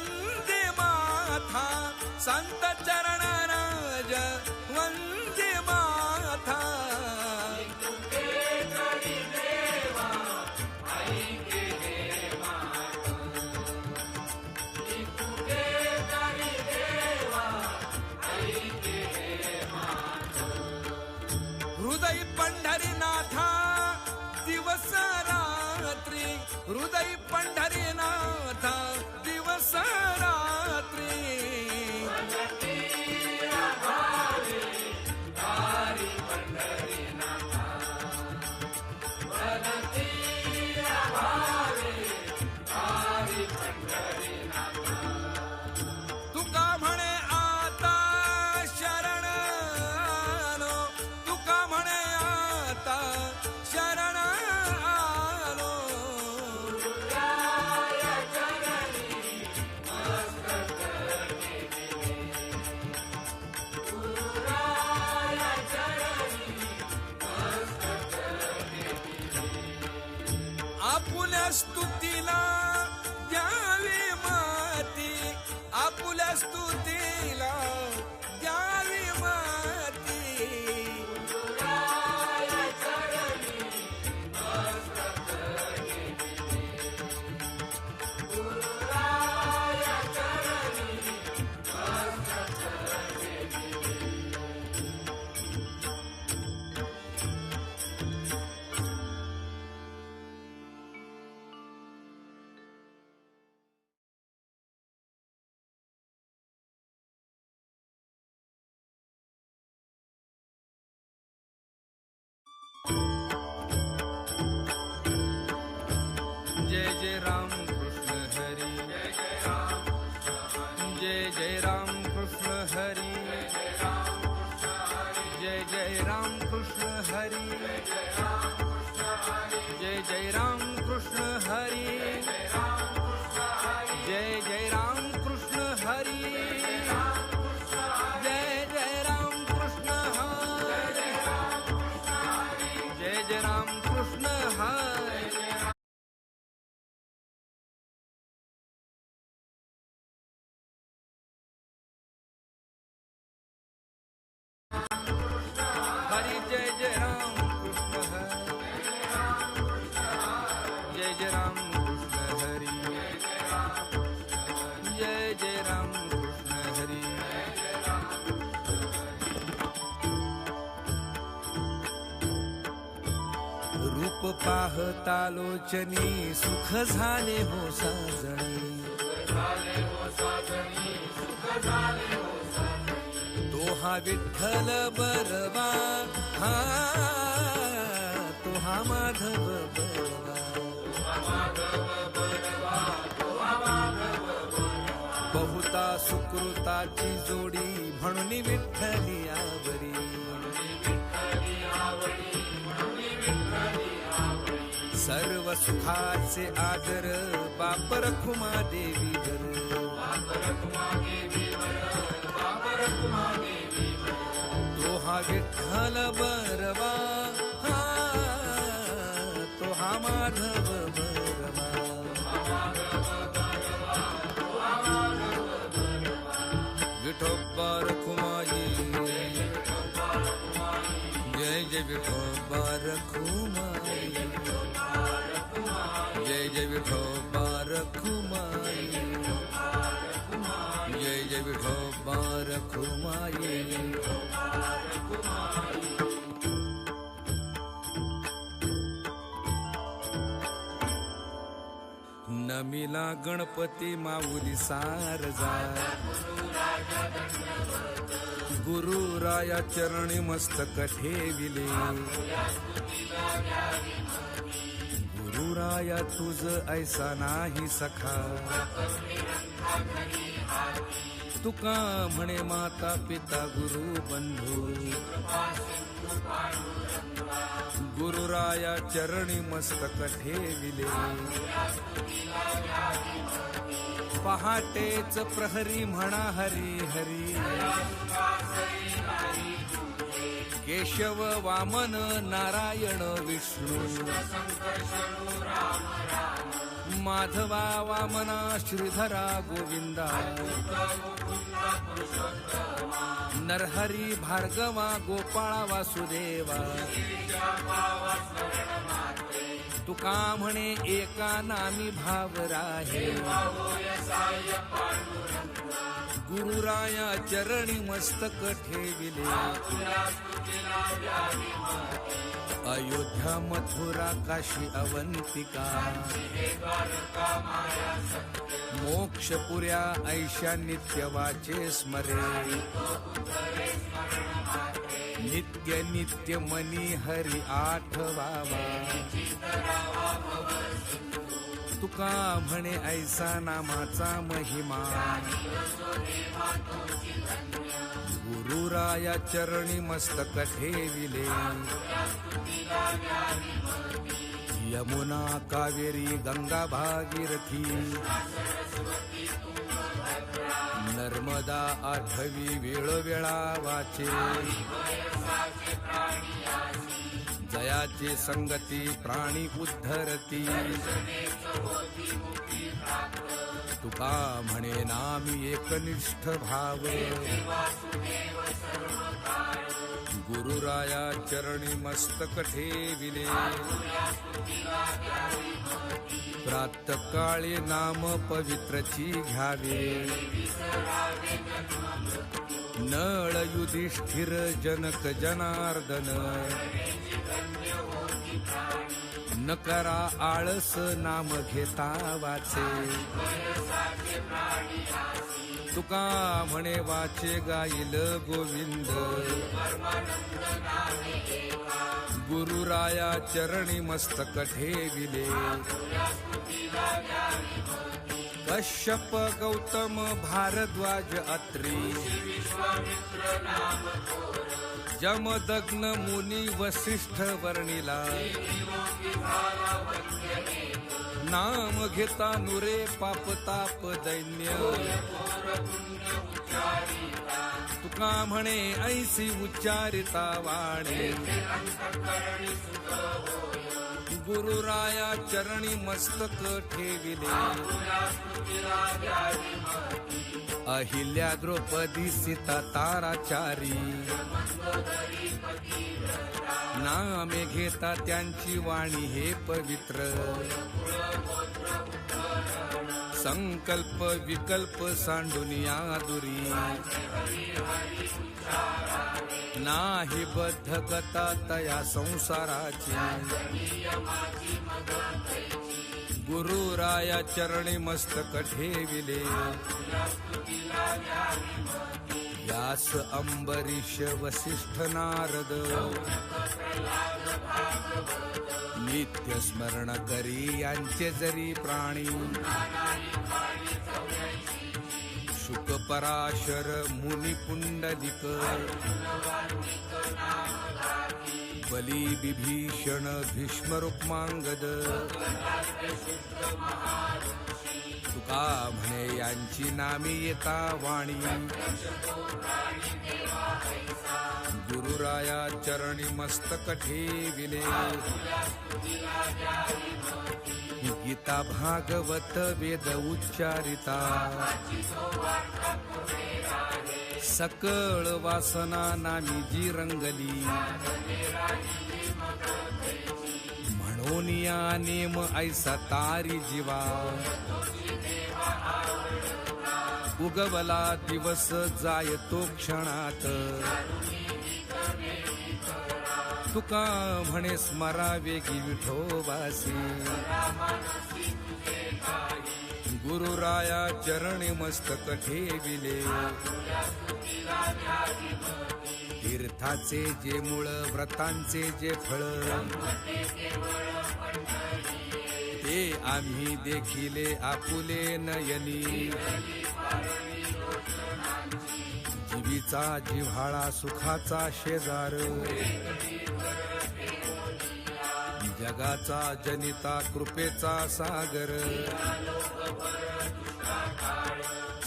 वंदे माथा संत चरणराज वंदे माथा हृदय पंढरीनाथा दिवस रात्री हृदय पंढरीनाथ दिवस रात्री तुका म्हणे आता शरण आलो तुका म्हणे आता शरण आलो आपुल्या स्तुतीला द्यावी माती आपुल्या स्तुतीला द्यावी माती जय जय राम कृष्ण हरी जय जय राम कृष्ण हरी जय जय राम कृष्ण हरी जय जय राम कृष्ण हरी जय जय राम कृष्ण हरी जय जय राम कृष्ण हरी जय जय राम कृष्ण हरी हरि जय जय राम कृष्ण हरि जय जय राम कृष्ण हरि जय जय राम कृष्ण हरि रूप पाहता लोचनी सुख झाले हो साजणी तो हा विठ्ठल बरवा हा तो हा माधव बरवा बहुता सुकृताची जोडी म्हणून विठ्ठली आवडी सर्व सुखाचे आदर बाप रखुमा देवी वर तो हा विठ्ठल बरवा हा तो हा माधव बरवा विठोबा रखुमाई जय जय विठोबा रखुमाई जय जय विठोबा रखुमाई जय जय विठोबा रखुमाई नमिला गणपती माऊली सारजा गुरुराया चरणी मस्तक ठेविले गुरुराया तुझ ऐसा नाही सखा तुका म्हणे माता पिता गुरु बंधू गुरुराया चरणी मस्तक ठेविले पहाटेच प्रहरी म्हणा हरी हरी केशव वामन नारायण विष्णू माधवा वामना श्रीधरा गोविंदा नरहरी भार्गवा गोपाळा वासुदेवा तुका म्हणे एका नामी भाव राहे गुरुराया चरणी मस्तक ठेविले अयोध्या मथुरा काशी अवंतिका मोक्षपुऱ्या ऐशा नित्य वाचे स्मरे नित्य नित्य मनी हरी आठवावा तुका म्हणे ऐसा नामाचा महिमा गुरुराया चरणी मस्तक ठेविले यमुना कावेरी गंगा भागीरथी नर्मदा आठवी वेळोवेळा वाचे जयाची संगती प्राणी उद्धरती तुका म्हणे नामी एकनिष्ठ भाव गुरुराया चरणी मस्तक ठेविले प्रातःकाळी नाम पवित्रची घ्यावे नळ युधिष्ठिर जनक जनार्दन न करा आळस नाम घेता वाचे तुका म्हणे वाचे गाईल गोविंद गुरुराया चरणी मस्तक ठेविले कश्यप गौतम भारद्वाज अत्री जमदग्न मुनी वसिष्ठ वर्णिला नाम घेता नुरे पापताप दैन्य तुका म्हणे ऐसी उच्चारिता वाणी गुरुराया चरणी मस्तक ठेविले अहिल्या द्रौपदी सीता ताराचारी नामे घेता त्यांची वाणी हे पवित्र संकल्प विकल्प सांडुनिया दुरी नाही बद्ध कथा तया संसाराची गुरुराया चरणी मस्तक ठेविले व्यास अंबरीश वसिष्ठ नारद नित्य स्मरण करी यांचे जरी प्राणी शुक पराशर मुनी पुंडलिक बली विभीषण भीष्म रुक्मांगद तुका म्हणे यांची नामी येता वाणी गुरुराया चरणी मस्तक ठेविले गीता भागवत वेद उच्चारिता सकळ वासना नामी जी रंगली म्हणून या नेम ऐसा तारी जीवा उगवला दिवस जायतो क्षणात तुका म्हणे स्मरावे की विठोबासी गुरुराया चरणी मस्तक ठेविले तीर्थाचे जे मूळ व्रतांचे जे फळ ते आम्ही देखिले आपुले नयनी जीवीचा जिव्हाळा सुखाचा शेजार जगाचा जनिता कृपेचा सागर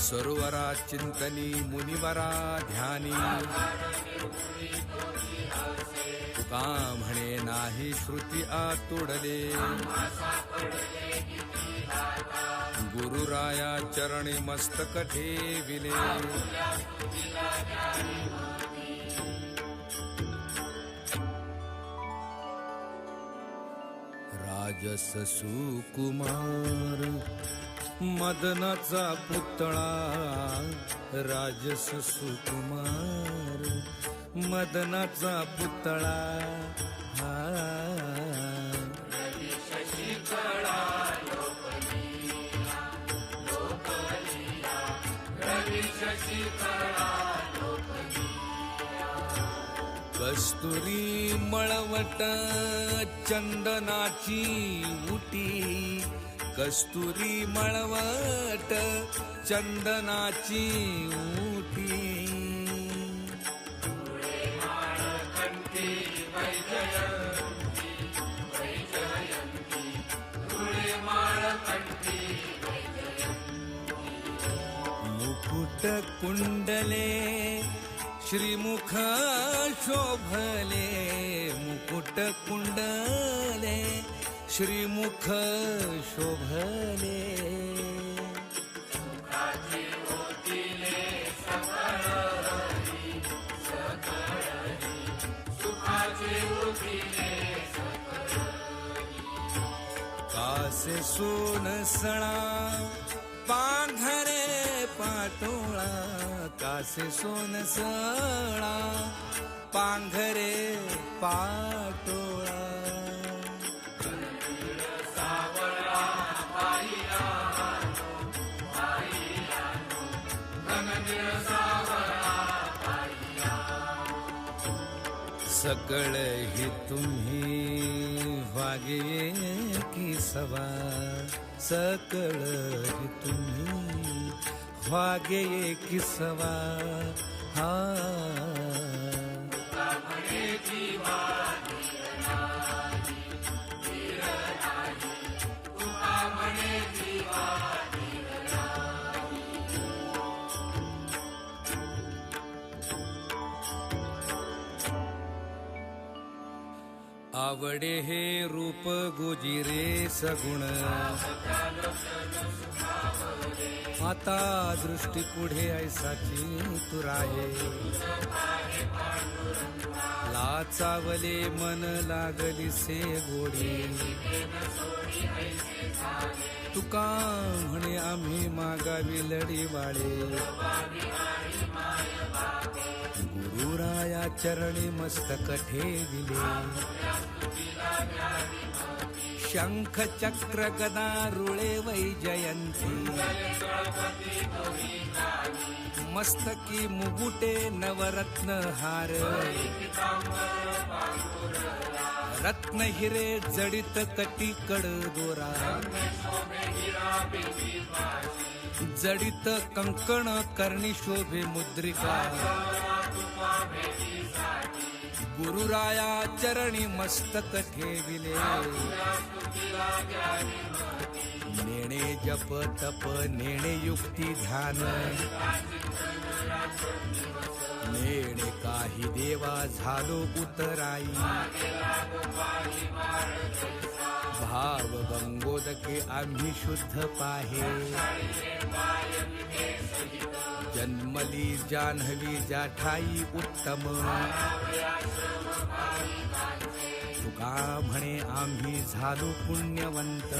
सरोवरा चिंतनी मुनिवरा ध्यानी तुका म्हणे नाही श्रुती आतुडले गुरुराया चरणी मस्तक ठेविले राजस सुकुमार मदनाचा पुतळा राजस सुकुमार मदनाचा पुतळा कस्तुरी मळवट चंदनाची उटी कस्तुरी मळवट चंदनाची उटी मुकुट कुंडले श्रीमुख शोभले मुकुट कुंडले श्रीमुख शोभले कासे सोन सळा पांघरे पाटोळा कासे सोन सळा पांघरे पाटोळा सकळ ही तुम्ही वागे की सवा सकळ ही तुम्ही वागे की सवा हा आवडे हे रूप गोजिरे सगुण आता दृष्टी पुढे ऐसाची तुराये लाचावले मन लागली से गोडी तुका म्हणे आम्ही मागावी लढी वाळे गुरुराया चरणी मस्तक ठेविले शंख चक्र गदा रुळे वैजयंती मस्तकी मुगुटे नवरत्न हार रत्न हिरे जडित कटी कड दोरा जडित कंकण कर्णी शोभे मुद्रिका गुरुराया चरणी मस्तक ठेविले नेणे जप तप नेणे युक्ती ध्यान नेणे काही देवा झालो उतराई भाव गंगोदके आम्ही शुद्ध पाहे जन्मली जान्हवी जाठाई उत्तम तुका म्हणे आम्ही झालो पुण्यवंत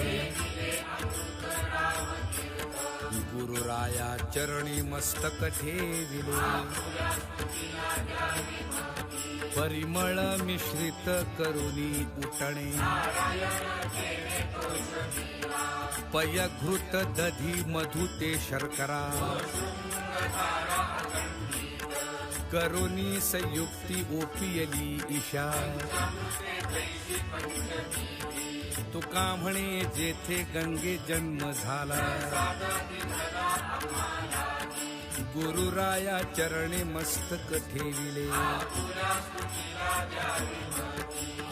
गुरुराया चरणी मस्तक ठेविले परिमळ मिश्रित करुनी उठणे पयघृत दधी मधु ते शर्करा करुनी संयुक्ती ओपियली ईशा तुका म्हणे जेथे गंगे जन्म झाला गुरुराया चरणी मस्तक ठेविले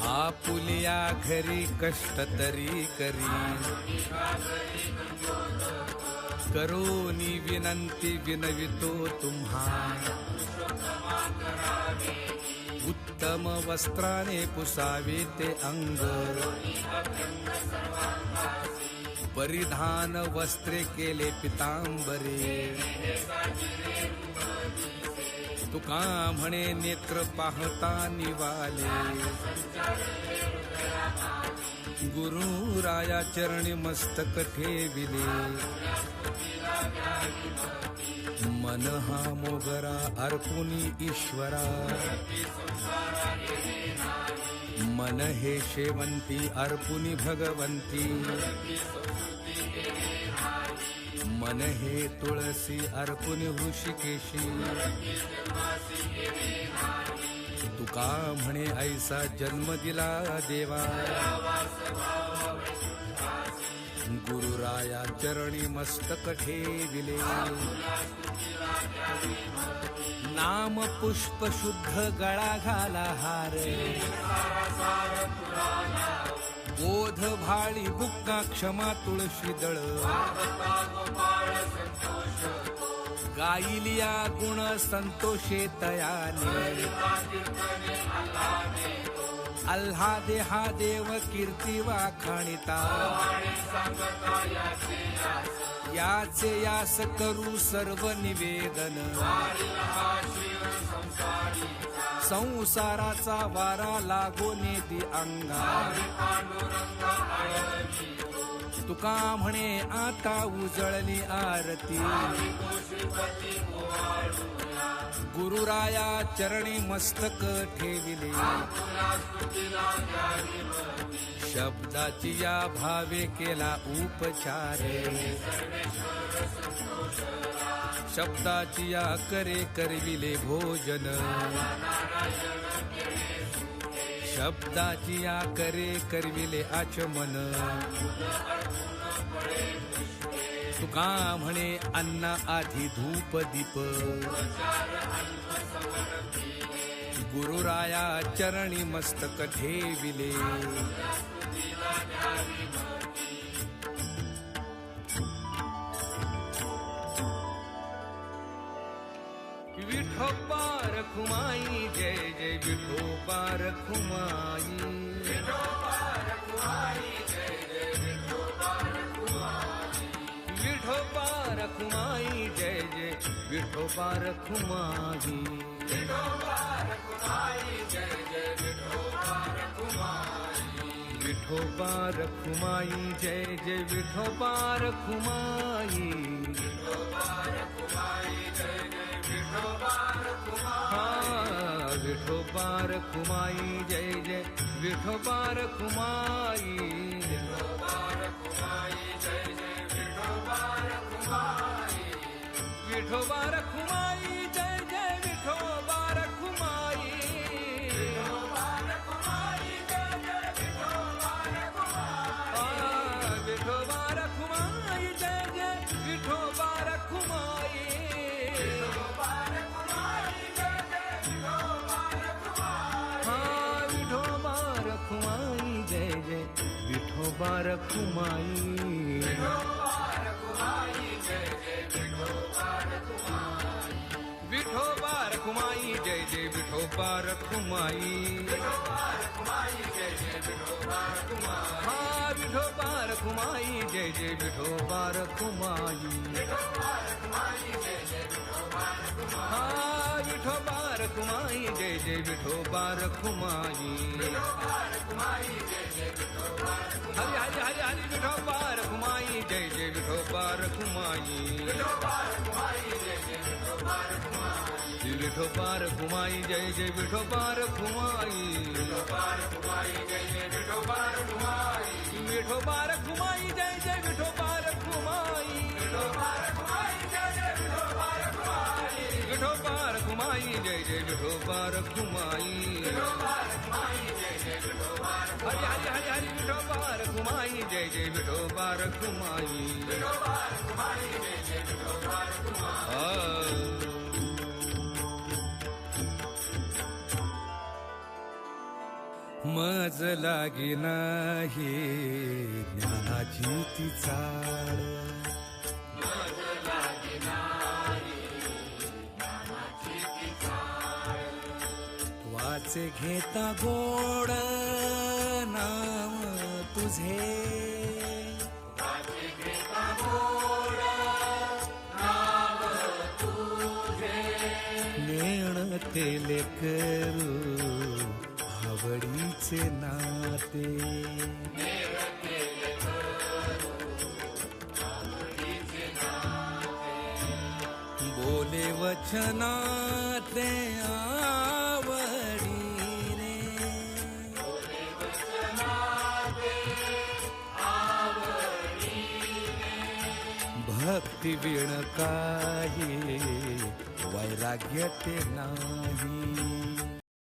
आपुलिया घरी कष्ट तरी करी करोनी विनंती विनवितो तुम्हा उत्तम वस्त्राने पुसावे ते अंग परिधान वस्त्रे केले पितांबरे तुका म्हणे नेत्र पाहता निवाले गुरु राया चरणी मस्तक ठेविले मन हा मोगरा अर्पुनी ईश्वरा मन हे शेवंती अर्पुनी भगवंती मन हे तुळसी अर्पुनी ऋषिकेशी तुका म्हणे ऐसा जन्म दिला देवा गुरुराया चरणी मस्तक ठेविले नाम पुष्प शुद्ध गळा घाला हार बोध भाळी बुक्का क्षमा तुळशी दळ गायिलिया गुण संतोषे तयाने अल्हादे हा देव कीर्ती वाखाणिता याचे यास करू सर्व निवेदन संसाराचा वारा लागो नेती अंगा तुका म्हणे आता उजळली आरती गुरुराया चरणी मस्तक ठेविले शब्दाची या भावे केला उपचार शब्दाची या करे करविले भोजन शब्दाची या करे करविले आचमन तुका म्हणे अन्ना आधी धूप दीप गुरुराया चरणी मस्तक ठेविले विठोबा रखुमाई जय जय विठोबा रखुमाई विठोबा रखुमाई जय जय विठोबा रखुमाई विठोबा रखुमाई जय जय विठोबा रखुमाई विठोबा रखुमाई जय जय विठोबा रखुमाई विठोबा रखुमाई जय जय विठोबा रखुमाई विठोबा रखुमाई जय जय विठोबा रखुमाई विठोबा रखुमाई जय जय विठोबा रखुमाई विठोबा रखुमाई जय जय विठोबा रखुमाई हा विठोबा रखुमाई जय जय विठोबा रखुमाई हा विठोबा रखुमाई जय जय विठोबा रखुमाई हरि हरि हरि हरि विठोबा रखुमाई जय जय विठोबा रखुमाई विठोबा रखुमाई जय जय विठोबा रखुमाई विठोबा रखुमाई जय जय विठोबा रखुमाई विठोबा रखुमाई जय जय विठोबा रखुमाई हरि हरि हरि हरि विठोबा रखुमाई जय जय विठोबा रखुमाई मज लागी नाही ज्ञानाची ती चाळ वाचे घेता गोड नाम तुझे, नेण ते लेकरू आवडीचे नाते, बोले वचनाते आवडीने, भक्ती विण काही वैराग्य ते नाही.